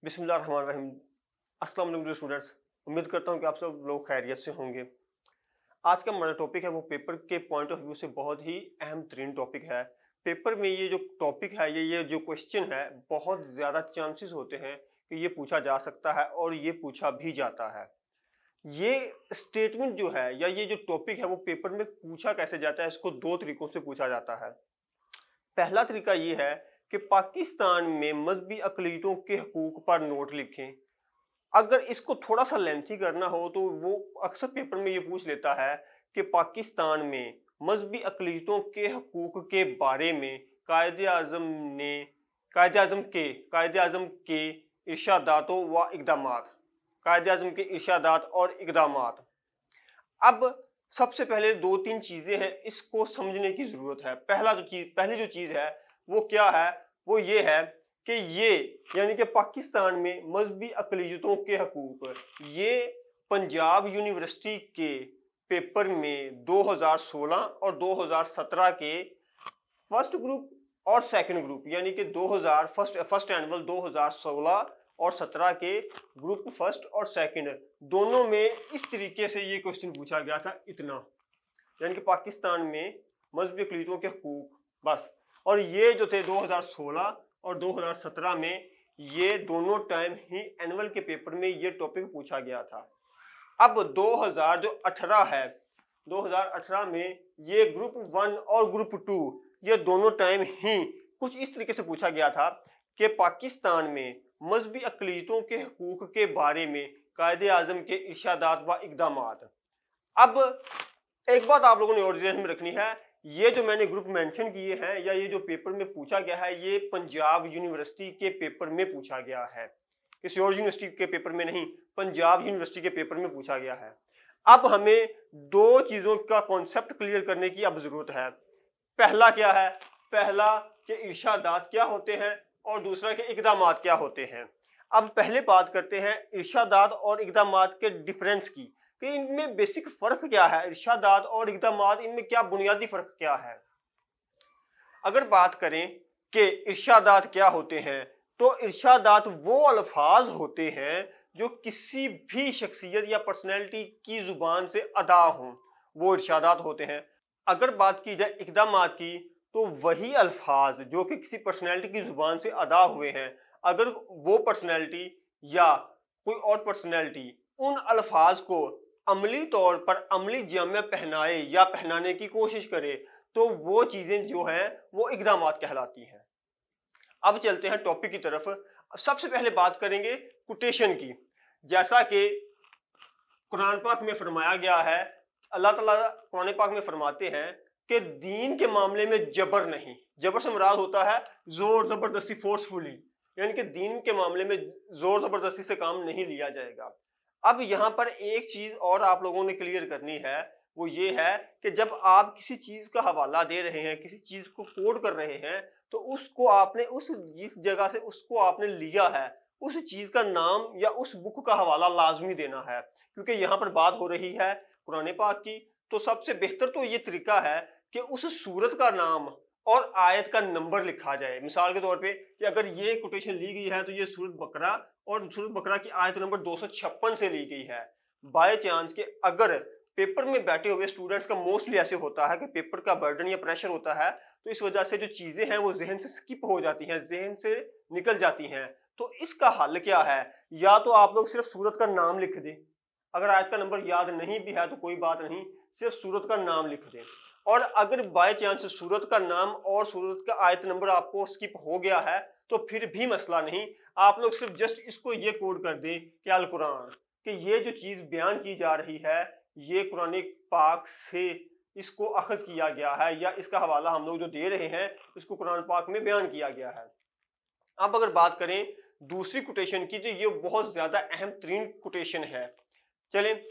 बिस्मिल्लाहिर्रहमानिर्रहीम। अस्सलाम वालेकुम स्टूडेंट्स। उम्मीद करता हूँ कि आप सब लोग खैरियत से होंगे। आज का हमारा टॉपिक है वो पेपर के पॉइंट ऑफ व्यू से बहुत ही अहम तरीन टॉपिक है। पेपर में ये जो टॉपिक है ये जो क्वेश्चन है बहुत ज़्यादा चांसेस होते हैं कि ये पूछा जा सकता है और ये पूछा भी जाता है। ये स्टेटमेंट जो है या ये जो टॉपिक है वो पेपर में पूछा कैसे जाता है, इसको दो तरीकों से पूछा जाता है। पहला तरीका ये है कि पाकिस्तान में मजहबी अक़लीतों के हकूक़ पर नोट लिखें। अगर इसको थोड़ा सा लेंथी करना हो तो वो अक्सर पेपर में ये पूछ लेता है कि पाकिस्तान में मजहबी अक़लीतों के हकूक़ के बारे में कायदे आज़म के इरशादातों व इक़दामात, कायदे-आज़म के इरशादात और इक़दामात। अब सबसे पहले दो तीन चीजें हैं, इसको समझने की जरूरत है। पहली जो चीज है वो क्या है, वो ये है कि ये यानी कि पाकिस्तान में मजहबी अक़लियतों के हकूक़, ये पंजाब यूनिवर्सिटी के पेपर में 2016 और 2017 के फर्स्ट ग्रुप और सेकंड ग्रुप यानी कि 2000 फर्स्ट एनुअल 2016 और 17 के ग्रुप फर्स्ट और सेकंड दोनों में इस तरीके से ये क्वेश्चन पूछा गया था। इतना यानी कि पाकिस्तान में मजहबी अक़लीतों के हकूक़ बस। और ये जो थे 2016 और 2017 में ये दोनों टाइम ही एनुअल के पेपर में ये टॉपिक पूछा गया था। अब 2018 है, 2018 में ये ग्रुप 1 और ग्रुप 2 ये दोनों टाइम ही कुछ इस तरीके से पूछा गया था कि पाकिस्तान में मजहबी अक़लीतों के हकूक़ के बारे में कायदे-आज़म के इरशादात व इक़दामात। अब एक बात आप लोगों ने और ध्यान में रखनी है, ये जो मैंने ग्रुप मेंशन किए हैं या ये जो पेपर में पूछा गया है ये पंजाब यूनिवर्सिटी के पेपर में पूछा गया है, किसी और यूनिवर्सिटी के पेपर में नहीं, पंजाब यूनिवर्सिटी के पेपर में पूछा गया है। अब हमें दो चीजों का कॉन्सेप्ट क्लियर करने की अब जरूरत है। पहला क्या है, पहला कि इरशादात क्या होते हैं और दूसरा कि इक़दामात क्या होते हैं। अब पहले बात करते हैं इरशादात और इक़दामात के डिफरेंस की कि इनमें बेसिक फर्क क्या है, इरशादात और इक़दामात इनमें क्या बुनियादी फर्क क्या है। अगर बात करें कि इरशादात क्या होते हैं तो इरशादात वो अल्फाज होते हैं जो किसी भी शख्सियत या पर्सनैलिटी की जुबान से अदा हों, वो इरशादात होते हैं। अगर बात की जाए इक़दामात की तो वही अल्फाज जो कि किसी पर्सनैलिटी की जुबान से अदा हुए हैं, अगर वो पर्सनैलिटी या कोई और पर्सनैलिटी उन अल्फाज को अमली तौर पर अमली जामे पहनाए या पहनाने की कोशिश करे तो वो चीजें जो हैं वो इक़दामात कहलाती हैं। अब चलते हैं टॉपिक की तरफ। सबसे पहले बात करेंगे कोटेशन की। जैसा कि कुरान पाक में फरमाया गया है, अल्लाह ताला कुरान पाक में फरमाते हैं कि दीन के मामले में जबर नहीं, जबर से मुराद होता है जोर जबरदस्ती, फोर्सफुली, यानी कि दीन के मामले में जोर जबरदस्ती से काम नहीं लिया जाएगा। अब यहाँ पर एक चीज और आप लोगों ने क्लियर करनी है, वो ये है कि जब आप किसी चीज का हवाला दे रहे हैं, किसी चीज को कोड कर रहे हैं तो उसको आपने उस जिस जगह से उसको आपने लिया है उस चीज का नाम या उस बुक का हवाला लाजमी देना है। क्योंकि यहाँ पर बात हो रही है कुरान पाक की, तो सबसे बेहतर तो ये तरीका है कि उस सूरत का नाम और आयत का नंबर लिखा जाए। मिसाल के तौर पे कि अगर ये कोटेशन ली गई है तो ये सूरत बकरा और सूरत बकरा की आयत नंबर 256 से ली गई है। बाय चांस के अगर पेपर में बैठे हुए स्टूडेंट्स का मोस्टली ऐसे होता है कि पेपर का बर्डन या प्रेशर होता है, तो इस वजह से जो चीजें हैं वो जहन से स्किप हो जाती हैं, जहन से निकल जाती हैं। तो इसका हल क्या है, या तो आप लोग सिर्फ सूरत का नाम लिख दें, अगर आयत का नंबर याद नहीं भी है तो कोई बात नहीं, सिर्फ सूरत का नाम लिख दें। और अगर बाय चांस सूरत का नाम और सूरत का आयत नंबर आपको स्किप हो गया है तो फिर भी मसला नहीं, आप लोग सिर्फ जस्ट इसको ये कोड कर दें कि अल कुरान, कि ये जो चीज बयान की जा रही है ये कुरान पाक से इसको अखज किया गया है या इसका हवाला हम लोग जो दे रहे हैं इसको कुरान पाक में बयान किया गया है। अब अगर बात करें दूसरी कोटेशन की तो ये बहुत ज्यादा अहम तरीन कोटेशन है। चलें,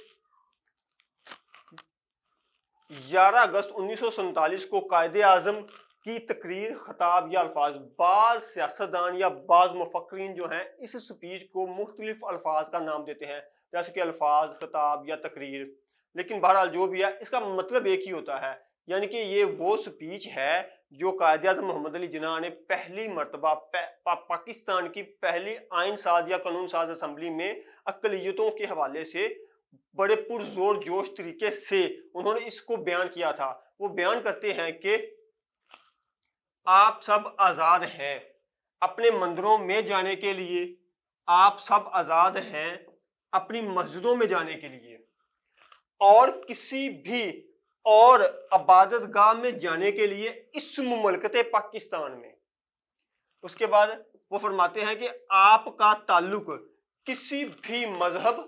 11 अगस्त 1947 को कायदे-आज़म की तकरीर, खिताब या अल्फाज, बाज सियासतदान या बाज मुफक्किरीन जो हैं इस स्पीच को मुख्तलिफ अल्फाज का नाम देते हैं, जैसे कि अल्फाज, खिताब या तकरीर। लेकिन बहरहाल जो भी है इसका मतलब एक ही होता है, यानी कि ये वो स्पीच है جو قائد اعظم محمد علی جناح نے پہلی مرتبہ پاکستان کی پہلی آئین ساز یا قانون ساز اسمبلی میں اقلیتوں کے حوالے سے بڑے پرزور جوش طریقے سے انہوں نے اس کو بیان کیا تھا. وہ بیان کرتے ہیں کہ آپ سب آزاد ہیں اپنے مندروں میں جانے کے لیے, آپ سب آزاد ہیں اپنی مسجدوں میں جانے کے لیے, اور کسی بھی اور عبادت گاہ میں جانے کے لیے اس مملکت پاکستان میں. اس کے بعد وہ فرماتے ہیں کہ آپ کا تعلق کسی بھی مذہب,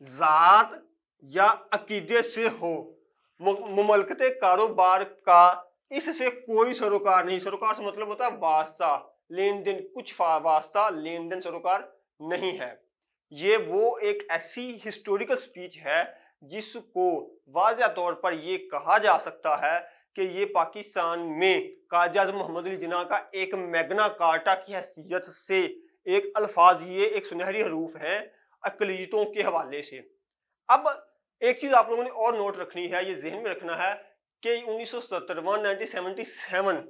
ذات یا عقیدے سے ہو, مملکت کاروبار کا اس سے کوئی سروکار نہیں. سروکار سے مطلب ہوتا ہے واسطہ, لین دین, کچھ واسطہ لین دین سروکار نہیں ہے. یہ وہ ایک ایسی ہسٹوریکل سپیچ ہے جس کو واضح طور پر یہ کہا جا سکتا ہے کہ یہ پاکستان میں قائد اعظم محمد علی جناح کا ایک میگنا کارٹا کی حیثیت سے ایک الفاظ, یہ ایک سنہری حروف ہیں اقلیتوں کے حوالے سے. اب ایک چیز آپ لوگوں نے اور نوٹ رکھنی ہے, یہ ذہن میں رکھنا ہے کہ 1977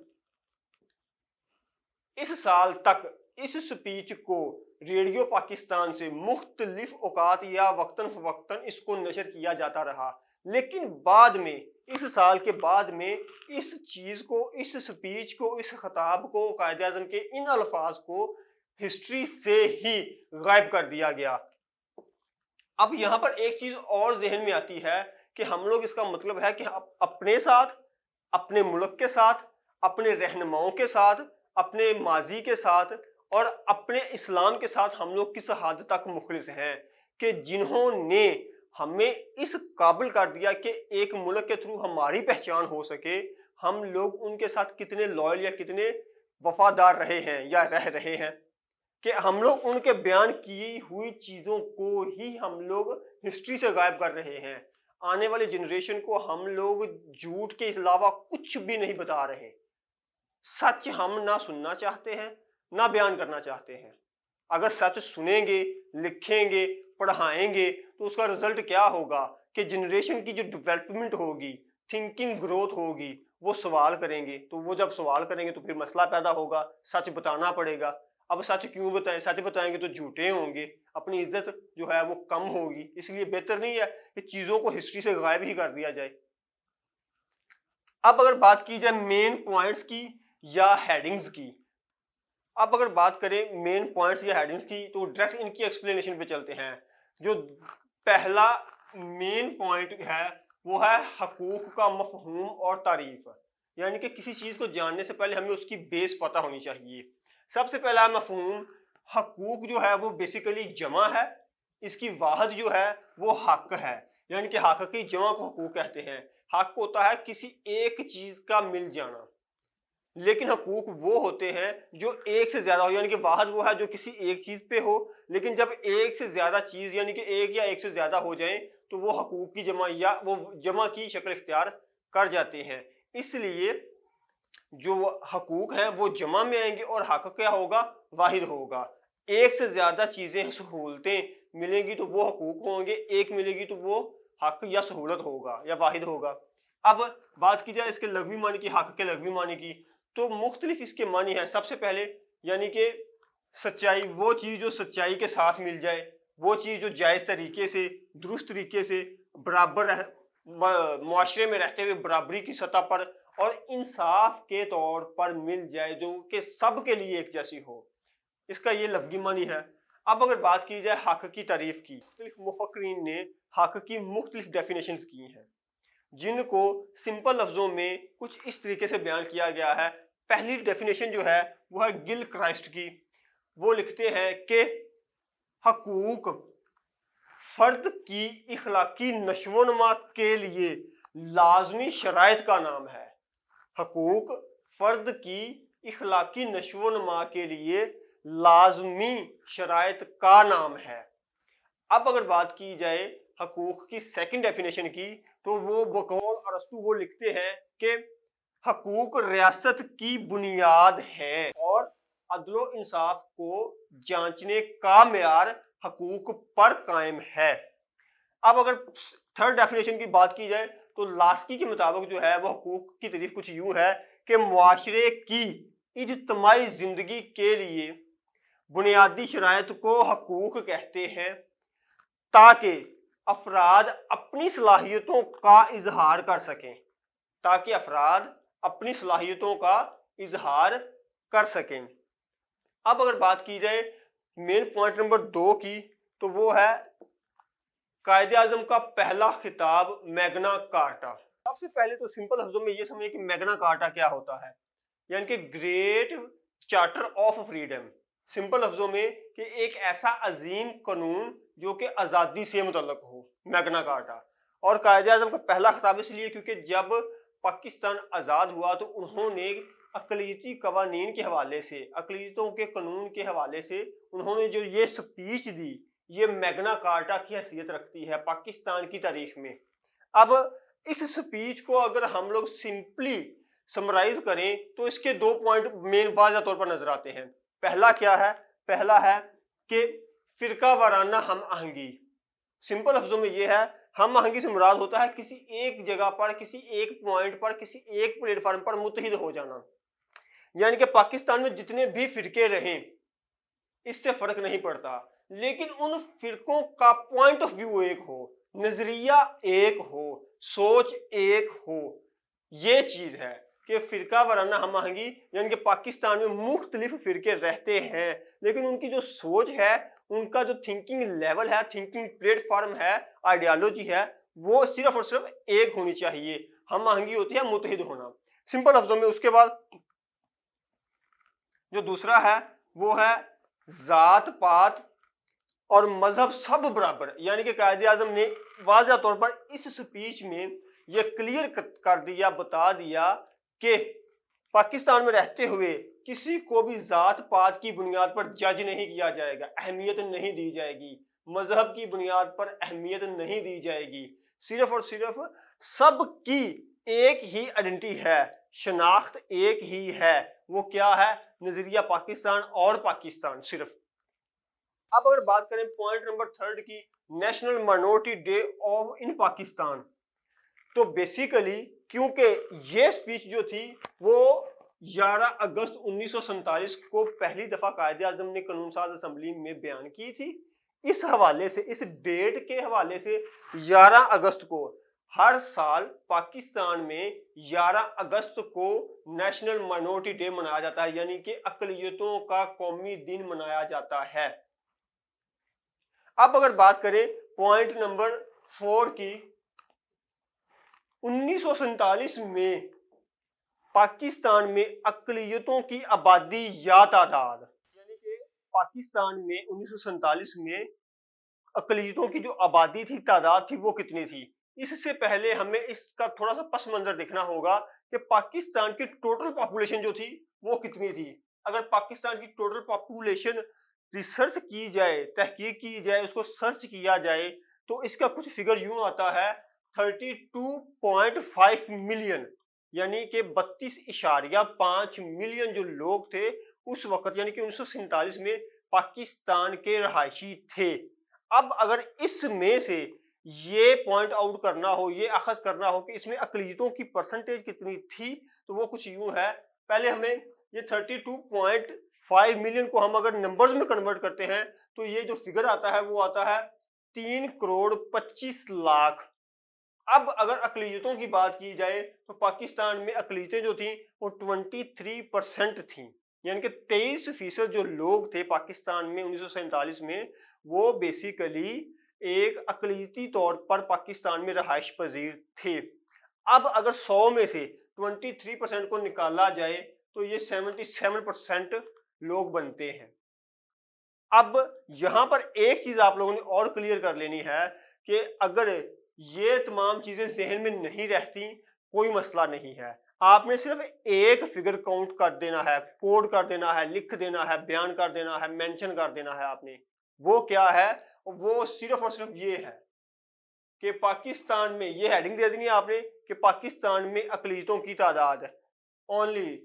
اس سال تک اس سپیچ کو ریڈیو پاکستان سے مختلف اوقات یا وقتاً فوقتاً اس کو نشر کیا جاتا رہا, لیکن بعد میں اس سال کے بعد میں اس چیز کو, اس سپیچ کو, اس خطاب کو, قائد اعظم کے ان الفاظ کو ہسٹری سے ہی غائب کر دیا گیا. اب یہاں پر ایک چیز اور ذہن میں آتی ہے کہ ہم لوگ, اس کا مطلب ہے کہ اپنے ساتھ, اپنے ملک کے ساتھ, اپنے رہنماؤں کے ساتھ, اپنے ماضی کے ساتھ اور اپنے اسلام کے ساتھ ہم لوگ کس حد تک مخلص ہیں کہ جنہوں نے ہمیں اس قابل کر دیا کہ ایک ملک کے تھرو ہماری پہچان ہو سکے, ہم لوگ ان کے ساتھ کتنے لائل یا کتنے وفادار رہے ہیں یا رہ رہے ہیں, کہ ہم لوگ ان کے بیان کی ہوئی چیزوں کو ہی ہم لوگ ہسٹری سے غائب کر رہے ہیں. آنے والی جنریشن کو ہم لوگ جھوٹ کے علاوہ کچھ بھی نہیں بتا رہے. سچ ہم نہ سننا چاہتے ہیں نہ بیان کرنا چاہتے ہیں. اگر سچ سنیں گے, لکھیں گے, پڑھائیں گے تو اس کا رزلٹ کیا ہوگا کہ جنریشن کی جو ڈیولپمنٹ ہوگی, تھنکنگ گروتھ ہوگی, وہ سوال کریں گے. تو وہ جب سوال کریں گے تو پھر مسئلہ پیدا ہوگا, سچ بتانا پڑے گا. اب سچ کیوں بتائیں, سچ بتائیں گے تو جھوٹے ہوں گے, اپنی عزت جو ہے وہ کم ہوگی. اس لیے بہتر نہیں ہے کہ چیزوں کو ہسٹری سے غائب ہی کر دیا جائے. اب اگر بات کی جائے مین پوائنٹس کی یا ہیڈنگز کی, اب اگر بات کریں مین پوائنٹس یا ہیڈنگز کی تو ڈائریکٹ ان کی ایکسپلینیشن پہ چلتے ہیں. جو پہلا مین پوائنٹ ہے وہ ہے حقوق کا مفہوم اور تعریف, یعنی کہ کسی چیز کو جاننے سے پہلے ہمیں اس کی بیس پتہ ہونی چاہیے. سب سے پہلا مفہوم حقوق جو ہے وہ بیسیکلی جمع ہے, اس کی واحد جو ہے وہ حق ہے, یعنی کہ حق کی جمع کو حقوق کہتے ہیں. حق ہوتا ہے کسی ایک چیز کا مل جانا, لیکن حقوق وہ ہوتے ہیں جو ایک سے زیادہ ہو, یعنی کہ واحد وہ ہے جو کسی ایک چیز پہ ہو, لیکن جب ایک سے زیادہ چیز یعنی کہ ایک یا ایک سے زیادہ ہو جائیں تو وہ حقوق کی جمع یا وہ جمع کی شکل اختیار کر جاتے ہیں. اس لیے جو حقوق ہیں وہ جمع میں آئیں گے اور حق کیا ہوگا, واحد ہوگا. ایک سے زیادہ چیزیں سہولتیں ملیں گی تو وہ حقوق ہوں گے, ایک ملے گی تو وہ حق یا سہولت ہوگا یا واحد ہوگا. اب بات کی جائے اس کے لغوی معنی کی, حق کے لغوی معنی کی, تو مختلف اس کے معنی ہیں. سب سے پہلے یعنی کہ سچائی, وہ چیز جو سچائی کے ساتھ مل جائے, وہ چیز جو جائز طریقے سے, درست طریقے سے, برابر معاشرے میں رہتے ہوئے برابری کی سطح پر اور انصاف کے طور پر مل جائے, جو کہ سب کے لیے ایک جیسی ہو. اس کا یہ لفظی معنی ہے. اب اگر بات کی جائے حق کی تعریف کی, مختلف مفکرین نے حق کی مختلف ڈیفینیشنز کی ہیں جن کو سمپل لفظوں میں کچھ اس طریقے سے بیان کیا گیا ہے. پہلی ڈیفینیشن جو ہے وہ ہے گل کرائسٹ کی. وہ لکھتے ہیں کہ حقوق فرد کی اخلاقی نشو و نما کے لیے لازمی شرائط کا نام ہے. حقوق فرد کی اخلاقی نشو و نما کے لیے لازمی شرائط کا نام ہے. اب اگر بات کی جائے حقوق کی سیکنڈ ڈیفینیشن کی تو وہ بقول ارسطو وہ لکھتے ہیں کہ حقوق ریاست کی بنیاد ہیں اور عدل و انصاف کو جانچنے کا معیار حقوق پر قائم ہے. اب اگر تھرڈ ڈیفینیشن کی بات کی جائے تو لاسکی کے مطابق جو ہے وہ حقوق کی تعریف کچھ یوں ہے کہ معاشرے کی اجتماعی زندگی کے لیے بنیادی شرائط کو حقوق کہتے ہیں، تاکہ افراد اپنی صلاحیتوں کا اظہار کر سکیں، تاکہ افراد اپنی صلاحیتوں کا اظہار کر سکیں۔ اب اگر بات کی جائے مین پوائنٹ نمبر 2 کی، تو وہ ہے قائد اعظم کا پہلا خطاب میگنا کارٹا۔ سب سے پہلے تو سمپل لفظوں میں یہ سمجھیں کہ میگنا کارٹا کیا ہوتا ہے، یعنی کہ great charter of freedom. Simple لفظوں میں کہ ایک ایسا عظیم قانون جو کہ آزادی سے متعلق ہو، میگنا کارٹا۔ اور قائد اعظم کا پہلا خطاب اس لیے کیونکہ جب پاکستان آزاد ہوا تو انہوں نے اقلیتی قوانین کے حوالے سے، اقلیتوں کے قانون کے حوالے سے انہوں نے جو یہ سپیچ دی، یہ میگنا کارٹا کی حیثیت رکھتی ہے پاکستان کی تاریخ میں۔ اب اس سپیچ کو اگر ہم لوگ سمپلی سمرائز کریں تو اس کے 2 پوائنٹ مین واضح طور پر نظر آتے ہیں۔ پہلا کیا ہے؟ پہلا ہے کہ فرقہ وارانہ ہم آہنگی۔ سمپل لفظوں میں یہ ہے، ہم آہنگی سے مراد ہوتا ہے کسی ایک جگہ پر، کسی ایک پوائنٹ پر، کسی ایک پلیٹ فارم پر متحد ہو جانا، یعنی کہ پاکستان میں جتنے بھی فرقے رہیں اس سے فرق نہیں پڑتا، لیکن ان فرقوں کا پوائنٹ آف ویو ایک ہو، نظریہ ایک ہو، سوچ ایک ہو۔ یہ چیز ہے کہ فرقہ وارانہ ہم آہنگی، یعنی کہ پاکستان میں مختلف فرقے رہتے ہیں لیکن ان کی جو سوچ ہے، ان کا جو تھنکنگ لیول ہے، تھنکنگ پلیٹ فارم ہے، آئیڈیالوجی ہے، وہ صرف اور صرف ایک ہونی چاہیے۔ ہم آہنگی ہوتی ہے متحد ہونا۔ سمپل لفظوں میں اس کے بعد جو دوسرا ہے وہ ہے ذات پات اور مذہب سب برابر، یعنی کہ قائد اعظم نے واضح طور پر اس سپیچ میں یہ کلیئر کر دیا، بتا دیا کہ پاکستان میں رہتے ہوئے کسی کو بھی ذات پات کی بنیاد پر جج نہیں کیا جائے گا، اہمیت نہیں دی جائے گی، مذہب کی بنیاد پر اہمیت نہیں دی جائے گی، صرف اور صرف سب کی ایک ہی آئیڈینٹی ہے، شناخت ایک ہی ہے، وہ کیا ہے؟ نظریہ پاکستان اور پاکستان صرف۔ اب اگر بات کریں پوائنٹ نمبر 3 کی، نیشنل مائنورٹی ڈے آف ان پاکستان، تو بیسیکلی کیونکہ یہ سپیچ جو تھی وہ 11 اگست 1947 کو پہلی دفعہ قائد اعظم نے قانون ساز اسمبلی میں بیان کی تھی، اس حوالے سے، اس ڈیٹ کے حوالے سے 11 اگست کو ہر سال پاکستان میں 11 اگست کو نیشنل مائنورٹی ڈے منایا جاتا ہے، یعنی کہ اقلیتوں کا قومی دن منایا جاتا ہے۔ اب اگر بات کریں پوائنٹ نمبر 4 کی، 1947 میں پاکستان میں اقلیتوں کی آبادی یا تعداد، یعنی کہ پاکستان میں 1947 میں اقلیتوں کی جو آبادی تھی، تعداد تھی، وہ کتنی تھی؟ اس سے پہلے ہمیں اس کا تھوڑا سا پس منظر دیکھنا ہوگا کہ پاکستان کی ٹوٹل پاپولیشن جو تھی وہ کتنی تھی۔ اگر پاکستان کی ٹوٹل پاپولیشن ریسرچ کی جائے، تحقیق کی جائے، اس کو سرچ کیا جائے تو اس کا کچھ فگر یوں آتا ہے 32.5 ملین، یعنی کہ 32.5 ملین جو لوگ تھے اس وقت، یعنی کہ 1947 میں پاکستان کے رہائشی تھے۔ اب اگر اس میں سے یہ پوائنٹ آؤٹ کرنا ہو، یہ اخذ کرنا ہو کہ اس میں اقلیتوں کی پرسنٹیج کتنی تھی، تو وہ کچھ یوں ہے۔ پہلے ہمیں یہ 32.5 ملین کو ہم اگر نمبرز میں کنورٹ کرتے ہیں تو یہ جو فگر آتا ہے وہ آتا ہے 3.25 کروڑ۔ اب اگر اقلیتوں کی بات کی جائے تو پاکستان میں اقلیتیں جو تھیں وہ 23% تھیں، یعنی کہ 23% جو لوگ تھے پاکستان میں 1947 میں، وہ بیسیکلی ایک اقلیتی طور پر پاکستان میں رہائش پذیر تھے۔ اب اگر 100 میں سے 23% کو نکالا جائے تو یہ 77% لوگ بنتے ہیں۔ اب یہاں پر ایک چیز آپ لوگوں نے اور کلیئر کر لینی ہے کہ اگر یہ تمام چیزیں ذہن میں نہیں رہتی کوئی مسئلہ نہیں ہے، آپ نے صرف ایک فگر کاؤنٹ کر دینا ہے، کوڈ کر دینا ہے، لکھ دینا ہے، بیان کر دینا ہے، مینشن کر دینا ہے آپ نے۔ وہ کیا ہے؟ وہ صرف اور صرف یہ ہے کہ پاکستان میں، یہ ہیڈنگ دے دینی ہے آپ نے کہ پاکستان میں اقلیتوں کی تعداد اونلی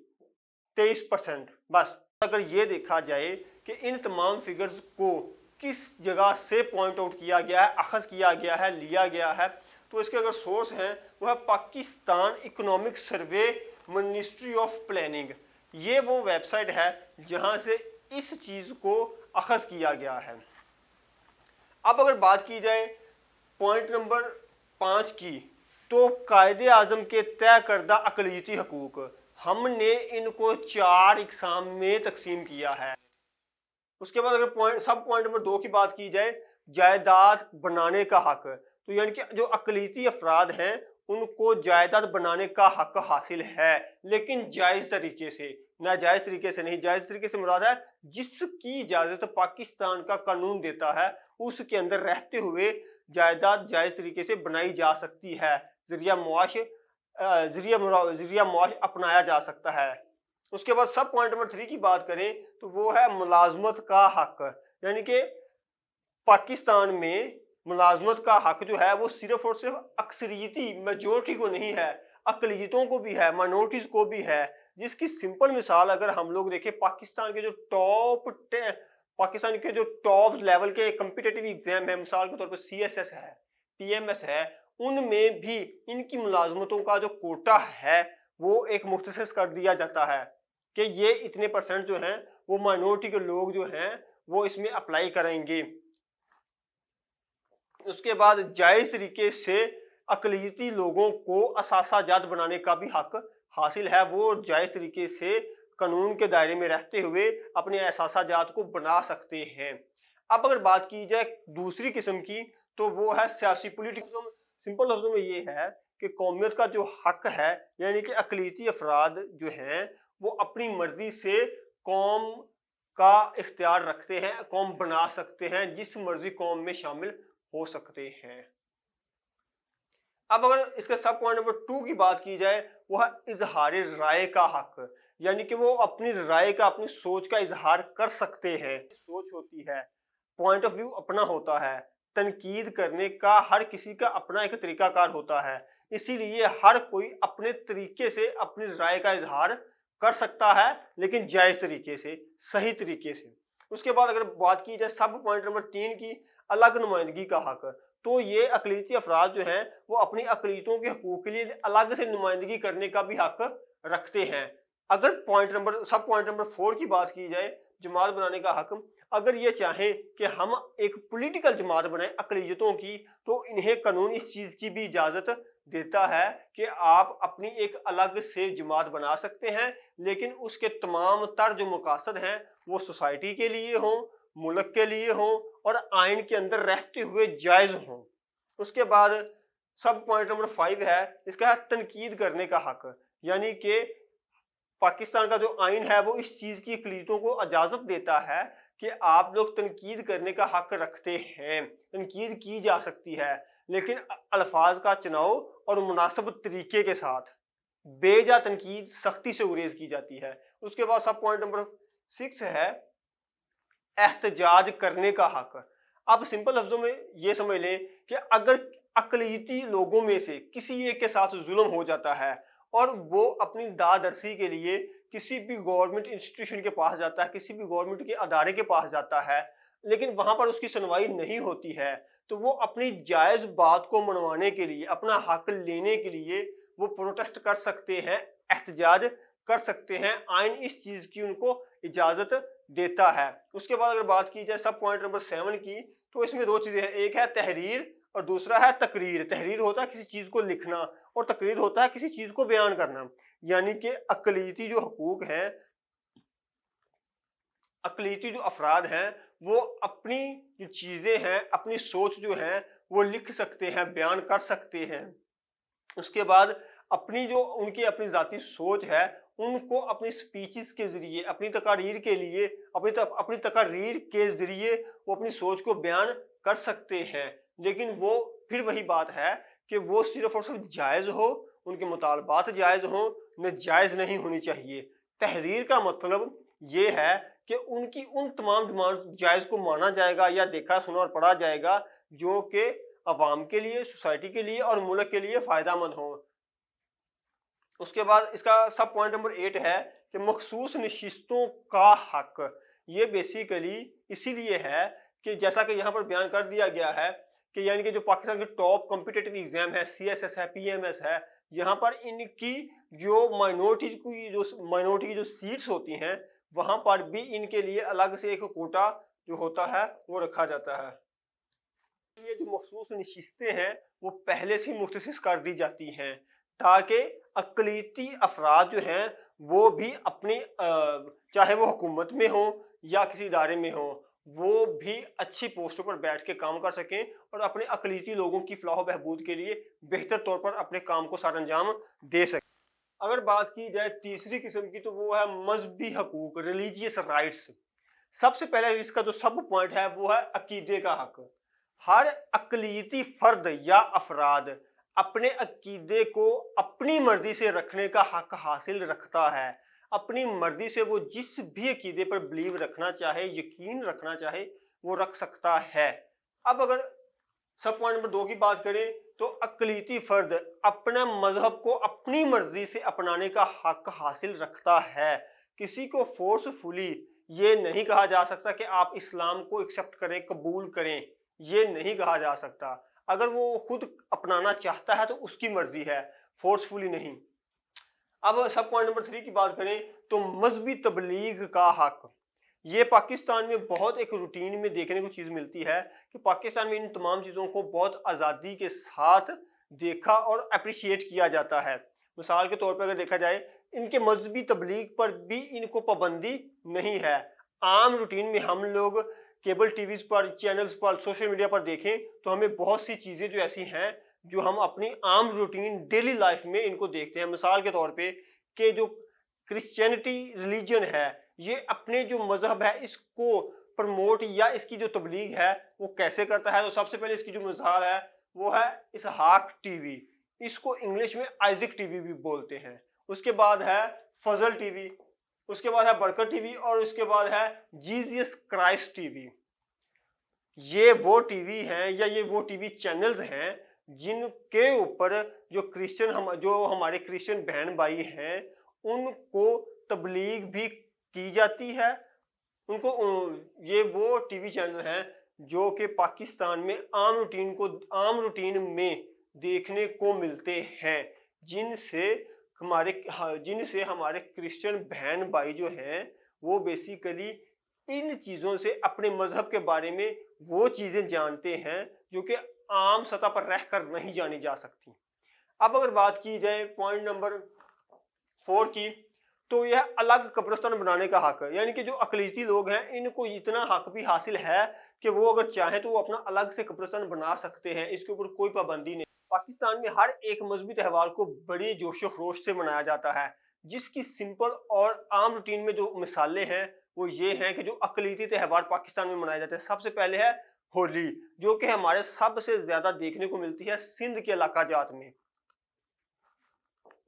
23%۔ بس اگر یہ دیکھا جائے کہ ان تمام فگرز کو کس جگہ سے پوائنٹ آؤٹ کیا گیا ہے، اخذ کیا گیا ہے، لیا گیا ہے، تو اس کے اگر سورس ہیں وہ ہے Pakistan economic survey ministry of planning, ये वो वेबसाइट है जहां से इस चीज को अखज किया गया है। अब अगर बात की जाए पॉइंट नंबर 5 की, तो कायदे आजम के तय करदा अकलियती हकूक, हमने इनको 4 इकसाम में तकसीम किया है। उसके बाद अगर सब पॉइंट नंबर 2 की बात की जाए, जायदाद बनाने का हक, तो यानी कि जो अकलियती अफराद हैं उनको जायदाद बनाने का हक हासिल है, लेकिन जायज तरीके से, नाजायज तरीके से नहीं। जायज तरीके से मुराद है जिसकी इजाजत पाकिस्तान का कानून देता है, उसके अंदर रहते हुए जायदाद जायज तरीके से बनाई जा सकती है, जरिया मुआश अपनाया जा सकता है। उसके बाद सब पॉइंट नंबर 3 की बात करें तो वो है मुलाजमत का हक, यानी कि पाकिस्तान में मुलाजमत का हक जो है वो सिर्फ और सिर्फ अक्सरियती मेजोरिटी को नहीं है, अकलियतों को भी है, माइनॉरिटीज को भी है। जिसकी सिंपल मिसाल अगर हम लोग देखें, पाकिस्तान के जो टॉप लेवल के कम्पिटिटिव एग्जाम है, मिसाल के तौर पर CSS है, PMS है, उनमें भी इनकी मुलाजमतों का जो कोटा है वो एक मुख्तसस कर दिया जाता है कि ये इतने % जो हैं वो माइनॉरिटी के लोग जो हैं वो इसमें अप्लाई करेंगे। उसके बाद जायज तरीके से अकलियती लोगों को असासाजात बनाने का भी हक हासिल है, वो जायज तरीके से कानून के दायरे में रहते हुए अपने असासाजात को बना सकते हैं। अब अगर बात की जाए दूसरी किस्म की, तो वो है सियासी पॉलिटिक्स। सिंपल लफ्जों में ये है कि कौमियत का जो हक है, यानी कि अकलियती अफराद जो हैं वो अपनी मर्जी से कौम का इख्तियार रखते हैं, कौम बना सकते हैं, जिस मर्जी कौम में शामिल हो सकते हैं। अब अगर इसके सब पॉइंट नंबर 2 की बात की जाए, वो है इजहार राय का हक, यानी कि वो अपनी राय का, अपनी सोच का इजहार कर सकते हैं। सोच होती है, पॉइंट ऑफ व्यू अपना होता है, तनकीद करने का हर किसी का अपना एक तरीकाकार होता है, इसीलिए हर कोई अपने तरीके से अपनी राय का इजहार कर सकता है, लेकिन जायज तरीके से, सही तरीके से। उसके बाद अगर बात की जाए सब पॉइंट नंबर 3 की, अलग नुमाइंदगी का हक, तो ये अकलियती अफराद जो हैं वो अपनी अकलियतों के हकूक के लिए अलग से नुमाइंदगी करने का भी हक रखते हैं। अगर सब पॉइंट नंबर 4 की बात की जाए, जमात बनाने का हक, अगर ये चाहें कि हम एक पॉलिटिकल जमात बनाएं अकलियतों की, तो इन्हें कानून इस चीज की भी इजाजत देता है कि आप अपनी एक अलग से जमात बना सकते हैं, लेकिन उसके तमाम तर जो मकासद हैं वो सोसाइटी के लिए हों, मुल्क के लिए हों और आइन के अंदर रहते हुए जायज हों। उसके बाद सब पॉइंट नंबर 5 है, इसका है तनकीद करने का हक, यानी कि पाकिस्तान का जो आइन है वो इस चीज की अकलियतों को इजाजत देता है कि आप लोग तनकीद करने का हक रखते हैं, तनकीद की जा सकती है, लेकिन अल्फाज का चुनाव और मुनासिब तरीके के साथ। बेजा तनकीद सख्ती से गुरेज की जाती है। उसके बाद सब पॉइंट नंबर 6 है एहतजाज करने का हक। अब सिंपल लफ्जों में ये समझ लें कि अगर अकलियती लोगों में से किसी एक के साथ जुल्म हो जाता है और वो अपनी दादरसी के लिए किसी भी गवर्नमेंट इंस्टीट्यूशन के पास जाता है, किसी भी गवर्नमेंट के अदारे के पास जाता है, लेकिन वहां पर उसकी सुनवाई नहीं होती है, तो वो अपनी जायज बात को मनवाने के लिए, अपना हक लेने के लिए वो प्रोटेस्ट कर सकते हैं, एहतजाज कर सकते हैं। आइन इस चीज की उनको इजाजत देता है। उसके बाद अगर बात की जाए सब पॉइंट नंबर 7 की, तो इसमें 2 चीजें हैं, एक है तहरीर और दूसरा है तकरीर। तहरीर होता है किसी चीज को लिखना और तकरीर होता है किसी चीज को बयान करना, यानी कि अकलियती जो हकूक हैं, अकलियती जो अफराद हैं वो अपनी जो चीजें हैं, अपनी सोच जो है वो लिख सकते हैं, बयान कर सकते हैं। उसके बाद अपनी जो उनकी अपनी जाती सोच है उनको अपनी स्पीचेस के जरिए, अपनी तकारीर के लिए, अपनी तकारीर के जरिए वो अपनी सोच को बयान कर सकते हैं, लेकिन वो फिर वही बात है कि वो सिर्फ और सिर्फ जायज हो, उनके मुतालबात जायज हो, नाजायज नहीं होनी चाहिए। तहरीर का मतलब ये है कि उनकी उन तमाम डिमांड जायज को माना जाएगा या देखा सुना और पढ़ा जाएगा जो कि अवाम के लिए, सोसाइटी के लिए और मुल्क के लिए फायदामंद हो। उसके बाद इसका सब पॉइंट नंबर 8 है कि मखसूस नशिस्तों का हक। ये बेसिकली इसीलिए है कि जैसा कि यहाँ पर बयान कर दिया गया है कि यानी कि जो पाकिस्तान के टॉप कॉम्पिटिटिव एग्जाम है, CSS है, PMS है, यहाँ पर इनकी जो माइनॉरिटी की जो सीट्स होती हैं वहां पर भी इनके लिए अलग से एक कोटा जो होता है वो रखा जाता है। ये जो मखसूस नशिस्तें हैं वो पहले से मुख्तसिस कर दी जाती हैं ताकि अक़लियती अफराद जो हैं वो भी अपनी चाहे वो हुकूमत में हो या किसी इदारे में हो, वो भी अच्छी पोस्टों पर बैठ के काम कर सकें और अपने अक़लियती लोगों की फलाह बहबूद के लिए बेहतर तौर पर अपने काम को सर अंजाम दे सकें। अगर बात की जाए तीसरी किस्म की तो वो है मजहबी हकूक, रिलीजियस राइट्स। सबसे पहले इसका जो सब पॉइंट है वो है अकीदे का हक। हर अक़लियती फर्द या अफराद अपने अकीदे को अपनी मर्जी से रखने का हक हासिल रखता है। अपनी मर्जी से वो जिस भी अकीदे पर बिलीव रखना चाहे, यकीन रखना चाहे, वो रख सकता है। अब अगर सब पॉइंट नंबर 2 की बात करें तो अक़लियती फर्द अपने मजहब को अपनी मर्जी से अपनाने का हक हासिल रखता है। किसी को फोर्सफुली ये नहीं कहा जा सकता कि आप इस्लाम को एक्सेप्ट करें, कबूल करें, ये नहीं कहा जा सकता। अगर वो खुद अपनाना चाहता है तो उसकी मर्जी है, फोर्सफुली नहीं। अब सब पॉइंट नंबर 3 की बात करें तो मजहबी तबलीग का हक। ये पाकिस्तान में बहुत एक रूटीन में देखने को चीज़ मिलती है कि पाकिस्तान में इन तमाम चीज़ों को बहुत आज़ादी के साथ देखा और अप्रिशिएट किया जाता है। मिसाल के तौर पर अगर देखा जाए इनके मजहबी तबलीग पर भी इनको पाबंदी नहीं है। आम रूटीन में हम लोग केबल टीवीज़ पर, चैनल्स पर, सोशल मीडिया पर देखें तो हमें बहुत सी चीज़ें जो ऐसी हैं जो हम अपनी आम रूटीन डेली लाइफ में इनको देखते हैं। मिसाल के तौर पे कि जो क्रिश्चियनिटी रिलीजन है ये अपने जो मजहब है इसको प्रमोट या इसकी जो तबलीग है वो कैसे करता है। तो सबसे पहले इसकी जो मिसाल है वो है इसहाक टीवी, इसको इंग्लिश में आइजक टीवी भी बोलते हैं। उसके बाद है फजल टीवी, उसके बाद है बरकत टीवी और उसके बाद है जीसस क्राइस्ट टीवी। ये वो टीवी हैं या ये वो टीवी चैनल्स हैं जिनके ऊपर जो हमारे क्रिश्चियन बहन भाई हैं उनको तबलीग भी की जाती है। उनको ये वो टीवी चैनल हैं जो कि पाकिस्तान में आम रूटीन में देखने को मिलते हैं, जिनसे हमारे क्रिश्चियन बहन भाई जो हैं वो बेसिकली इन चीज़ों से अपने मजहब के बारे में वो चीज़ें जानते हैं जो कि आम सतह पर रहकर नहीं जानी जा सकती। अब अगर बात की जाए पॉइंट नंबर 4 की तो यह अलग कब्रिस्तान बनाने का हक है। यानी कि जो अक़लियती लोग हैं इनको इतना हक भी हासिल है कि वो अगर चाहें तो वो अपना अलग से कब्रिस्तान बना सकते हैं, इसके ऊपर कोई पाबंदी नहीं। पाकिस्तान में हर एक मजहबी त्यौहार को बड़े जोशो खरोश से मनाया जाता है, जिसकी सिंपल और आम रूटीन में जो मिसालें हैं वो ये हैं कि जो अक़लियती त्यौहार पाकिस्तान में मनाए जाते हैं। सबसे पहले है होली, जो कि हमारे सबसे ज्यादा देखने को मिलती है सिंध के इलाका जात में।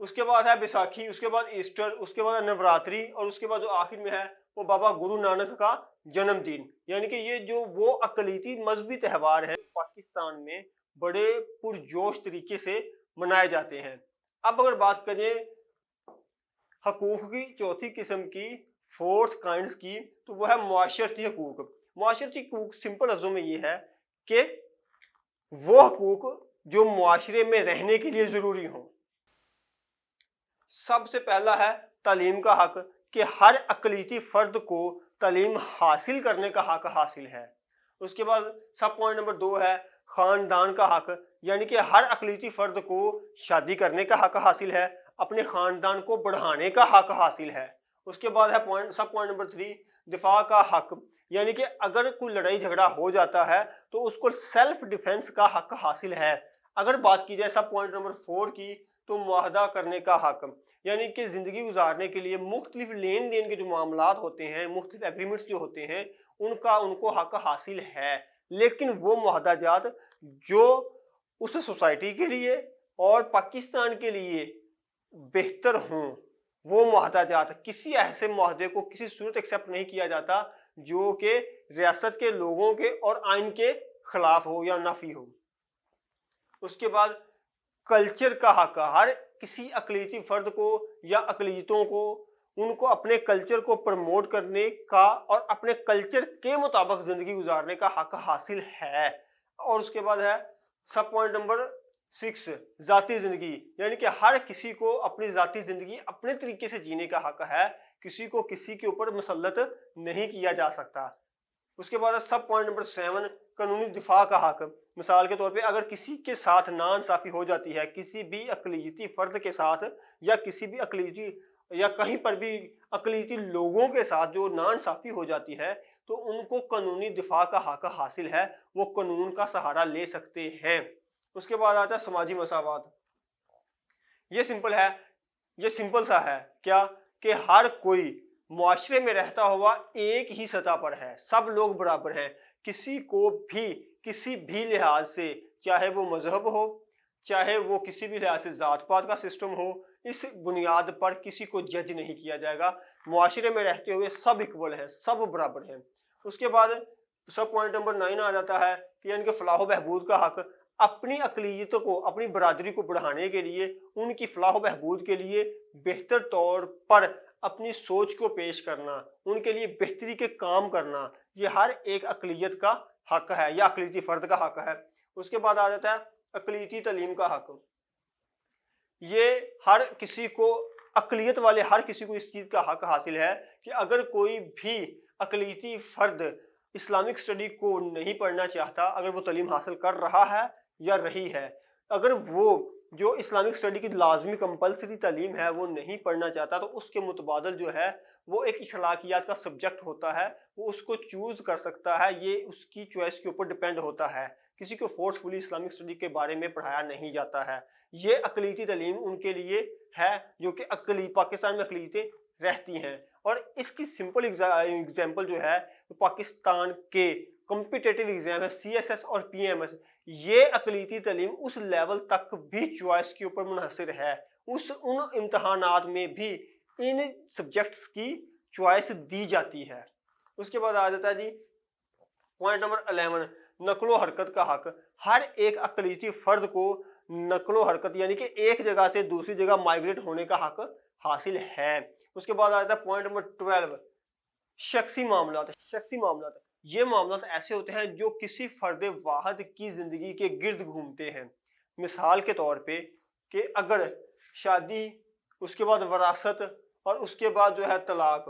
उसके बाद है बैसाखी, उसके बाद ईस्टर, उसके बाद नवरात्रि और उसके बाद जो आखिर में है वो बाबा गुरु नानक का जन्मदिन। यानी कि ये जो वो अक़लियती मजहबी त्यौहार है पाकिस्तान में बड़े पुरजोश तरीके से मनाए जाते हैं। अब अगर बात करें हकूक की चौथी किस्म की, फोर्थ काइंड्स की, तो वो है मुआशरती हकूक। मुआशरती हकूक सिंपल लफ्जों में ये है कि वो हकूक जो मुआशरे में रहने के लिए जरूरी हों। सबसे पहला है तालीम का हक कि हर अक़लियती फर्द को तालीम हासिल करने का हक हासिल है। उसके बाद सब पॉइंट नंबर 2 है ख़ानदान का हक, यानी कि हर अक़लियती फर्द को शादी करने का हक हासिल है, अपने ख़ानदान को बढ़ाने का हक हासिल है। उसके बाद है सब पॉइंट नंबर 3 दिफा का हक, यानी कि अगर कोई लड़ाई झगड़ा हो जाता है तो उसको सेल्फ डिफेंस का हक हासिल है। अगर बात की जाए सब पॉइंट नंबर 4 की तो मुआहदा करने का हक, यानी कि ज़िंदगी गुजारने के लिए मुख्तलिफ लेन देन के जो मामलात होते हैं, मुख्तलिफ एग्रीमेंट्स जो होते हैं उनको हक हासिल है। लेकिन वो मुआहदाजात जो उस सोसाइटी के लिए और पाकिस्तान के लिए बेहतर हों, वो मुआहदाजात किसी ऐसे मुआहदे को किसी सूरत एक्सेप्ट नहीं किया जाता जो कि रियासत के लोगों के और आइन के खिलाफ हो या नाफी हो। उसके बाद कल्चर का हक, हर किसी अक़लियती फर्द को या अक़लियतों को उनको अपने कल्चर को प्रमोट करने का और अपने कल्चर के मुताबिक ज़िंदगी गुजारने का हक हासिल है। और उसके बाद है सब पॉइंट नंबर 6 ذاتی जिंदगी, यानी कि हर किसी को अपनी ذاتی जिंदगी अपने तरीके से जीने का हक है, किसी को किसी के ऊपर मुसल्लत नहीं किया जा सकता। उसके बाद सब पॉइंट नंबर 7 कानूनी दिफा का हक। मिसाल के तौर पे अगर किसी के साथ नाइंसाफी हो जाती है, किसी भी अक़लियती फर्द के साथ या किसी भी अक़लियती या कहीं पर भी अक़लियती लोगों के साथ जो नाइंसाफी हो जाती है, तो उनको कानूनी दिफा का हक हासिल है, वो कानून का सहारा ले सकते हैं। उसके बाद आता है समाजी मसावत। ये सिंपल है, ये सिंपल सा है क्या कि हर कोई मुआशरे में रहता हुआ एक ही सतह पर है, सब लोग बराबर हैं, किसी को भी किसी भी लिहाज से, चाहे वो मजहब हो, चाहे वो किसी भी लिहाज से जात पात का सिस्टम हो, इस बुनियाद पर किसी को जज नहीं किया जाएगा। मुआशरे में रहते हुए सब इक्वल हैं, सब बराबर हैं। उसके बाद सब पॉइंट नंबर 9 आ जाता है कि यानी कि फलाह बहबूद का हक। अपनी अक़लियतों को, अपनी बरादरी को बढ़ाने के लिए, उनकी फलाह बहबूद के लिए बेहतर तौर पर अपनी सोच को पेश करना, उनके लिए बेहतरी के काम करना, ये हर एक अक़लियत का हक है या अक़लियती फर्द का हक है। उसके बाद आ जाता है अक़लियती तालीम का हक। ये हर किसी को, अक़लियत वाले हर किसी को इस चीज़ का हक हासिल है कि अगर कोई भी अक़लियती फर्द इस्लामिक स्टडी को नहीं पढ़ना चाहता, अगर वो तालीम हासिल कर रहा है या रही है, अगर वो जो इस्लामिक स्टडी की लाजमी कंपलसरी तालीम है वो नहीं पढ़ना चाहता, तो उसके मुतबादल जो है वो एक इखलाकियात का सब्जेक्ट होता है, वो उसको चूज़ कर सकता है, ये उसकी चॉइस के ऊपर डिपेंड होता है। किसी को फोर्सफुली इस्लामिक स्टडी के बारे में पढ़ाया नहीं जाता है। ये अक़लियती तालीम उनके लिए है जो कि पाकिस्तान में अक़लियतें रहती हैं। और इसकी सिंपल एग्जाम्पल जो है पाकिस्तान के कॉम्पिटिटिव एग्जाम है CSS और PMS, ये अक़लियती तालीम उस लेवल तक भी चॉइस के ऊपर मुनहसर है, उन इम्तहानात में भी इन सब्जेक्ट्स की चॉइस दी जाती है। उसके बाद आ जाता है जी पॉइंट नंबर 11 नक्लो हरकत का हक। हर एक अक़लियती फर्द को नक्लो हरकत यानी कि एक जगह से दूसरी जगह माइग्रेट होने का हक हासिल है। उसके बाद आ जाता है पॉइंट नंबर 12 शख्सी मामलात। शख्सी मामलात ये मामलात ऐसे होते हैं जो किसी फर्द वाहिद की जिंदगी के गिर्द घूमते हैं। मिसाल के तौर पे कि अगर शादी, उसके बाद वरासत और उसके बाद जो है तलाक,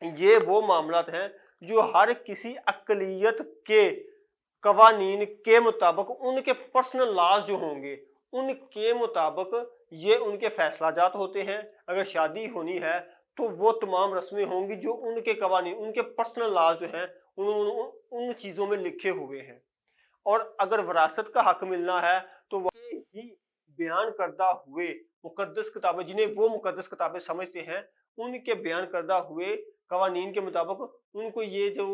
ये वो मामलात हैं जो हर किसी अक़लियत के कवानीन के मुताबिक, उनके पर्सनल लॉज जो होंगे उनके मुताबिक ये उनके फैसलाजात होते हैं। अगर शादी होनी है तो वो तमाम रस्में होंगी जो उनके कवानीन, उनके पर्सनल लॉज जो हैं उन चीज़ों में लिखे हुए हैं। और अगर वरासत का हक मिलना है तो वही ही बयान करदा हुए मुकद्दस किताबें, जिन्हें वो मुकद्दस किताबें समझते हैं, उनके बयान करदा हुए कवानीन के मुताबिक उनको ये जो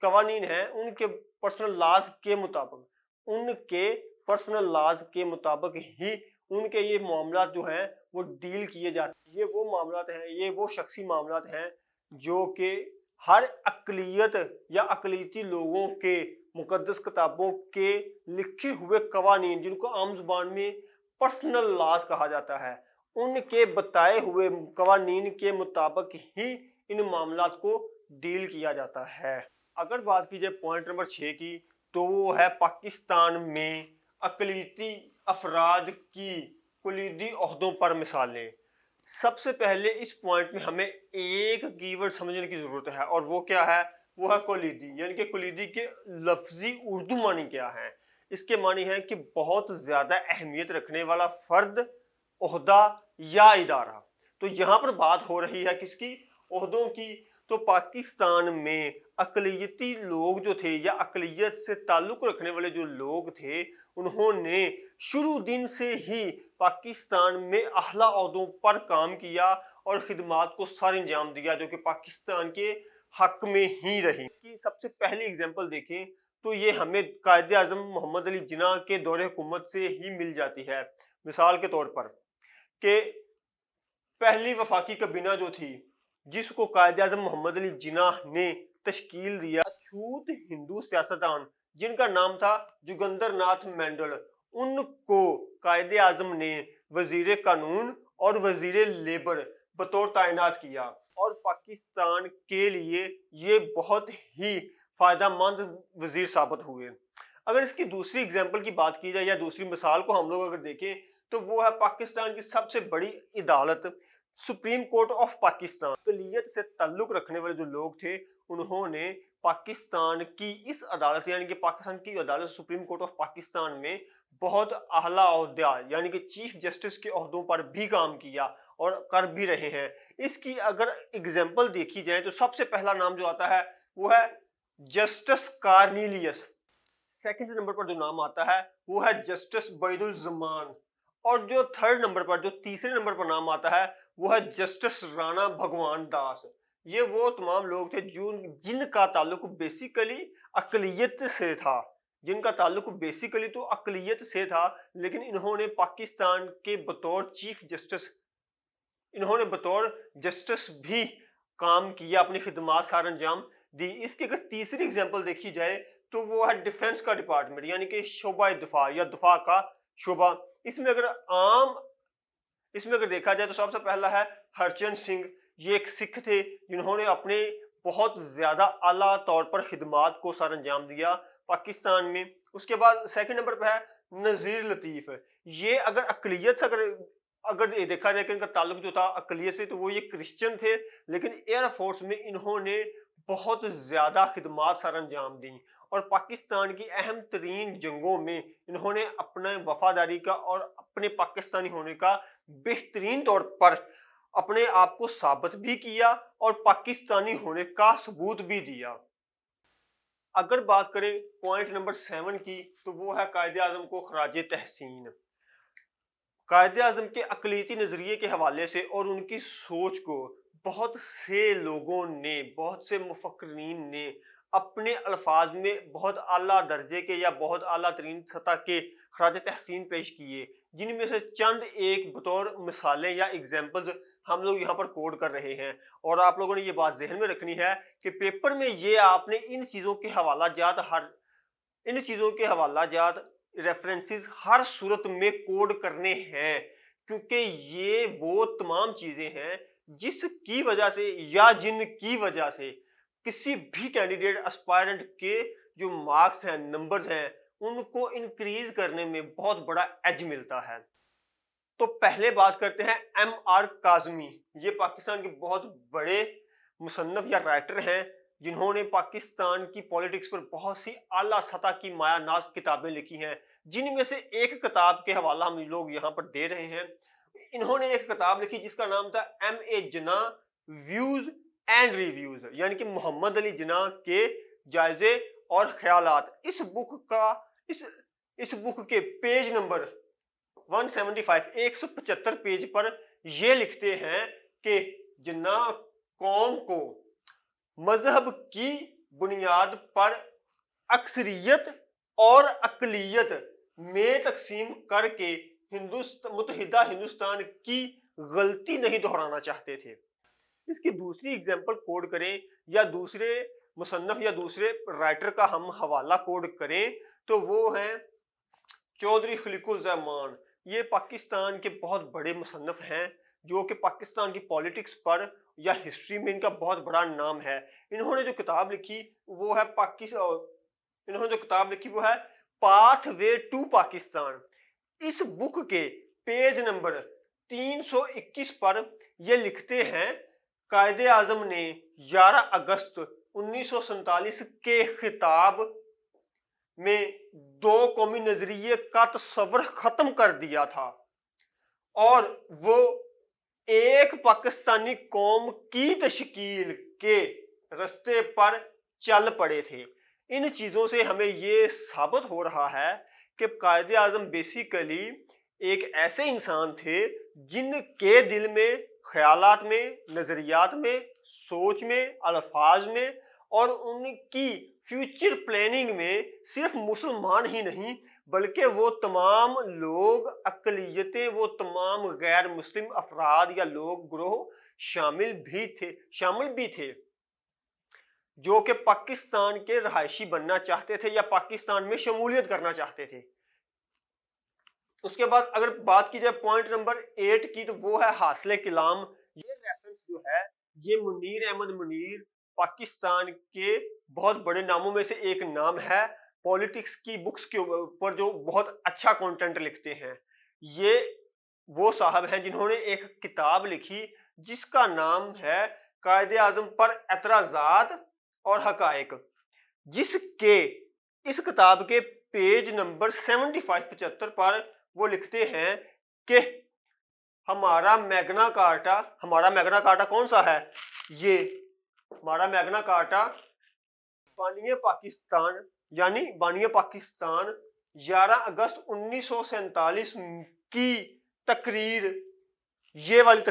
कवानीन हैं उनके पर्सनल लॉज के मुताबिक, उनके पर्सनल लॉज के मुताबिक ही उनके ये मामलात जो हैं वो डील किए जाते हैं। ये वो मामलात हैं, ये वो शख्सी मामलात हैं जो कि हर अक़लियत या अक़लियती लोगों के मुकद्दस किताबों के लिखे हुए कवानीन, जिनको आम जुबान में पर्सनल लॉज कहा जाता है, उनके बताए हुए कवानीन के मुताबिक ही इन मामलात को डील किया जाता है। अगर बात की जाए पॉइंट नंबर 6 की, तो वो है पाकिस्तान में अक़लियती अफराद की कुलीदी ओहदों पर मिसालें। सबसे पहले इस पॉइंट में हमें एक कीवर्ड समझने की ज़रूरत है, और वो क्या है? वो है कुलीदी। यानी कि कुलीदी के लफ्जी उर्दू मानी क्या है? इसके मानी है कि बहुत ज़्यादा अहमियत रखने वाला फर्द, ओहदा या इदारा। तो यहाँ पर बात हो रही है किसकी? ओहदों की। तो पाकिस्तान में अक़लियती लोग जो थे या अक़लियत से ताल्लुक़ रखने वाले जो लोग थे, उन्होंने शुरू दिन से ही पाकिस्तान में आला ओहदों पर काम किया और खिदमात को सर अंजाम दिया जो कि पाकिस्तान के हक में ही रही। इसकी सबसे पहली एग्जाम्पल देखें तो ये हमें कायदे आज़म मोहम्मद अली जिन्ना के दौरे हुकूमत से ही मिल जाती है। मिसाल के तौर पर कि पहली वफाकी काबीना जो थी, जिसको कायदे आज़म मोहम्मद अली जिन्ना ने तश्कील दिया, अछूत हिंदू सियासतदान जिनका नाम था जोगिंदर नाथ मंडल, उनको कायदे आज़म ने वजीर कानून और वजीर लेबर बतौर तैनात किया, और पाकिस्तान के लिए ये बहुत ही फायदा मंद वजीर साबित हुए। اگر اس کی دوسری اگزامپل کی بات کی جائے یا دوسری مثال کو ہم لوگ اگر دیکھیں تو وہ ہے پاکستان کی سب سے بڑی عدالت سپریم کورٹ آف پاکستان۔ اقلیت سے تعلق رکھنے والے جو لوگ تھے انہوں نے پاکستان کی اس عدالت یعنی کہ پاکستان کی عدالت سپریم کورٹ آف پاکستان میں بہت اعلیٰ عہدہ یعنی کہ چیف جسٹس کے عہدوں پر بھی کام کیا اور کر بھی رہے ہیں۔ اس کی اگر اگزامپل دیکھی جائے تو سب سے پہلا نام جو آتا ہے وہ ہے جسٹس کارنیلیس، سیکنڈ نمبر پر جو نام آتا ہے وہ ہے جسٹس بعید الزمان، اور جو تھرڈ نمبر پر جو تیسرے نمبر پر نام آتا ہے وہ ہے جسٹس رانا بھگوان داس۔ یہ وہ تمام لوگ تھے جن کا تعلق بیسیکلی اقلیت سے تھا، جن کا تعلق بیسیکلی تو اقلیت سے تھا، لیکن انہوں نے پاکستان کے بطور چیف جسٹس انہوں نے بطور جسٹس بھی کام کیا، اپنی خدمات سار انجام دی۔ اس کی اگر تیسری اگزامپل دیکھی جائے تو وہ ہے ڈیفنس کا ڈپارٹمنٹ یعنی کہ شعبہ دفاع یا دفاع کا شعبہ۔ اس میں اگر دیکھا جائے تو سب سے پہلا ہے ہرچند سنگھ، یہ ایک سکھ تھے جنہوں نے اپنے بہت زیادہ اعلیٰ طور پر خدمات کو سر انجام دیا پاکستان میں۔ اس کے بعد سیکنڈ نمبر پہ ہے نذیر لطیف، یہ اگر اقلیت سے اگر دیکھا جائے کہ ان کا تعلق جو تھا اقلیت سے تو وہ یہ کرسچن تھے، لیکن ایئر فورس میں انہوں نے بہت زیادہ خدمات سر انجام دیں اور پاکستان کی اہم ترین جنگوں میں انہوں نے اپنے وفاداری کا اور اپنے پاکستانی ہونے کا بہترین طور پر اپنے آپ کو ثابت بھی کیا اور پاکستانی ہونے کا ثبوت بھی دیا۔ اگر بات کریں پوائنٹ نمبر 7 کی تو وہ ہے قائد اعظم کو خراج تحسین۔ قائد اعظم کے اقلیتی نظریے کے حوالے سے اور ان کی سوچ کو بہت سے لوگوں نے، بہت سے مفکرین نے اپنے الفاظ میں بہت اعلیٰ درجے کے یا بہت اعلیٰ ترین سطح کے خراج تحسین پیش کیے، جن میں سے چند ایک بطور مثالیں یا ایگزامپلز ہم لوگ یہاں پر کوڈ کر رہے ہیں۔ اور آپ لوگوں نے یہ بات ذہن میں رکھنی ہے کہ پیپر میں یہ آپ نے ان چیزوں کے حوالہ جات ریفرنسز ہر صورت میں کوڈ کرنے ہیں، کیونکہ یہ وہ تمام چیزیں ہیں جس کی وجہ سے یا جن کی وجہ سے کسی بھی کینڈیڈیٹ اسپائرنٹ کے جو مارکس ہیں، نمبرز ہیں، ان کو انکریز کرنے میں بہت بڑا ایج ملتا ہے۔ تو پہلے بات کرتے ہیں ایم آر کاظمی، یہ پاکستان کے بہت بڑے مصنف یا رائٹر ہیں جنہوں نے پاکستان کی پولیٹکس پر بہت سی اعلیٰ سطح کی مایہ ناز کتابیں لکھی ہیں، جن میں سے ایک کتاب کے حوالہ ہم لوگ یہاں پر دے رہے ہیں۔ انہوں نے ایک کتاب لکھی جس کا نام تھا M A Jinnah views and reviews, یعنی کہ محمد علی جناح کے جائزے اور خیالات۔ اس بک کے پیج نمبر 175 پیج پر یہ لکھتے ہیں کہ جناح قوم کو مذہب کی بنیاد پر اکثریت اور اقلیت میں تقسیم کر کے متحدہ ہندوستان کی غلطی نہیں دہرانا چاہتے تھے۔ اس کی دوسری ایگزامپل کوڈ کریں یا دوسرے مصنف یا دوسرے رائٹر کا ہم حوالہ کوڈ کریں تو وہ ہیں چودھری خلیق الرحمان۔ یہ پاکستان کے بہت بڑے مصنف ہیں جو کہ پاکستان کی پولیٹکس پر یا ہسٹری میں ان کا بہت بڑا نام ہے۔ انہوں نے جو کتاب لکھی وہ ہے پاتھ وے ٹو پاکستان۔ اس بک کے پیج نمبر 321 پر یہ لکھتے ہیں قائد اعظم نے 11 اگست 1947 کے خطاب میں دو قومی نظریے کا تصور ختم کر دیا تھا اور وہ ایک پاکستانی قوم کی تشکیل کے راستے پر چل پڑے تھے۔ ان چیزوں سے ہمیں یہ ثابت ہو رہا ہے کہ قائد اعظم بیسیکلی ایک ایسے انسان تھے جن کے دل میں، خیالات میں، نظریات میں، سوچ میں، الفاظ میں اور ان کی فیوچر پلاننگ میں صرف مسلمان ہی نہیں بلکہ وہ تمام لوگ، اقلیتیں، وہ تمام غیر مسلم افراد یا لوگ گروہ شامل بھی تھے جو کہ پاکستان کے رہائشی بننا چاہتے تھے یا پاکستان میں شمولیت کرنا چاہتے تھے۔ اس کے بعد اگر بات کی جائے پوائنٹ نمبر 8 کی تو وہ ہے حاصل کلام۔ یہ ریفرنس جو ہے یہ منیر احمد منیر پاکستان کے بہت بڑے ناموں میں سے ایک نام ہے पॉलिटिक्स की बुक्स के ऊपर जो बहुत अच्छा कंटेंट लिखते हैं। ये वो साहब हैं जिन्होंने एक किताब लिखी जिसका नाम है कायदे आज़म पर एतराज़ात और हक़ाइक़, जिसके इस किताब के पेज नंबर 75 पर वो लिखते हैं कि हमारा मैग्ना कार्टा कौन सा है? ये हमारा मैग्ना कार्टा बानिए पाकिस्तान यानी बानिए पाकिस्तान 11 अगस्त 1947 की तकरीर, ये वाली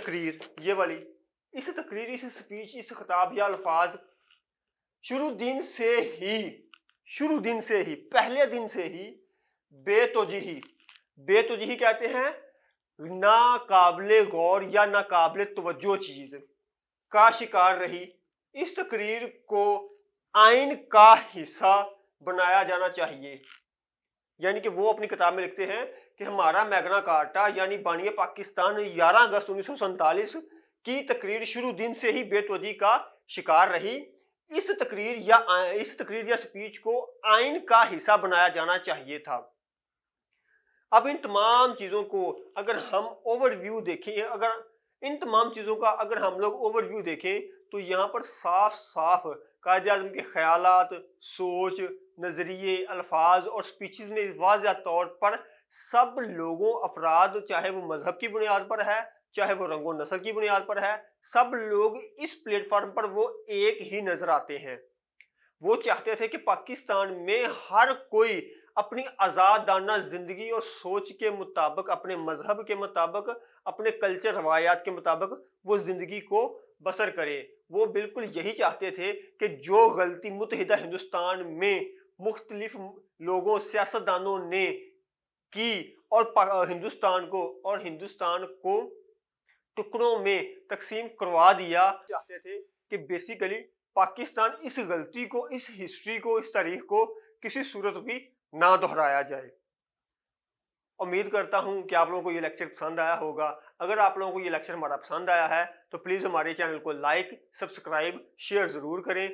इस तकरीर, इस स्पीच, इस खिताब या अल्फाज शुरू दिन से ही पहले दिन से ही बेतोजीही कहते हैं नाकाबिले गौर या नाकाबिले तवज्जो चीज का शिकार रही। इस तकरीर को आइन का हिस्सा बनाया जाना चाहिए। यानी कि वो अपनी किताब में लिखते हैं कि हमारा मैग्ना कार्टा यानी बानिए पाकिस्तान 11 अगस्त 1947 की तकरीर शुरू दिन से ही बेतवजी का शिकार रही। इस तकरीर या स्पीच को आइन का हिस्सा बनाया जाना चाहिए था। अब इन तमाम चीजों को अगर हम ओवरव्यू देखें, इन तमाम चीजों का अगर हम लोग ओवरव्यू देखें तो यहाँ पर साफ साफ कायदे आज़म के ख्यालात, सोच, नजरिए, अल्फाज और स्पीचेस में वाज़ेह तौर पर सब लोगों, अफराद, चाहे वो मजहब की बुनियाद पर है, चाहे वो रंगो नस्ल की बुनियाद पर है, सब लोग इस प्लेटफॉर्म पर वो एक ही नजर आते हैं। वो चाहते थे कि पाकिस्तान में हर कोई अपनी आज़ादाना जिंदगी और सोच के मुताबिक, अपने मजहब के मुताबिक, अपने कल्चर रवायात के मुताबिक वो जिंदगी को बसर करे। वो बिल्कुल यही चाहते थे कि जो गलती मुत्तहिदा हिंदुस्तान में मुख्तलिफ लोगों, सियासतदानों ने की और हिंदुस्तान को टुकड़ों में तकसीम करवा दिया, चाहते थे कि बेसिकली पाकिस्तान इस गलती को, इस हिस्ट्री को, इस तारीख को किसी सूरत भी ना दोहराया जाए। उम्मीद करता हूं कि आप लोगों को ये लेक्चर पसंद आया होगा। अगर आप लोगों को ये लेक्चर हमारा पसंद आया है तो प्लीज हमारे चैनल को लाइक, सब्सक्राइब, शेयर जरूर करें।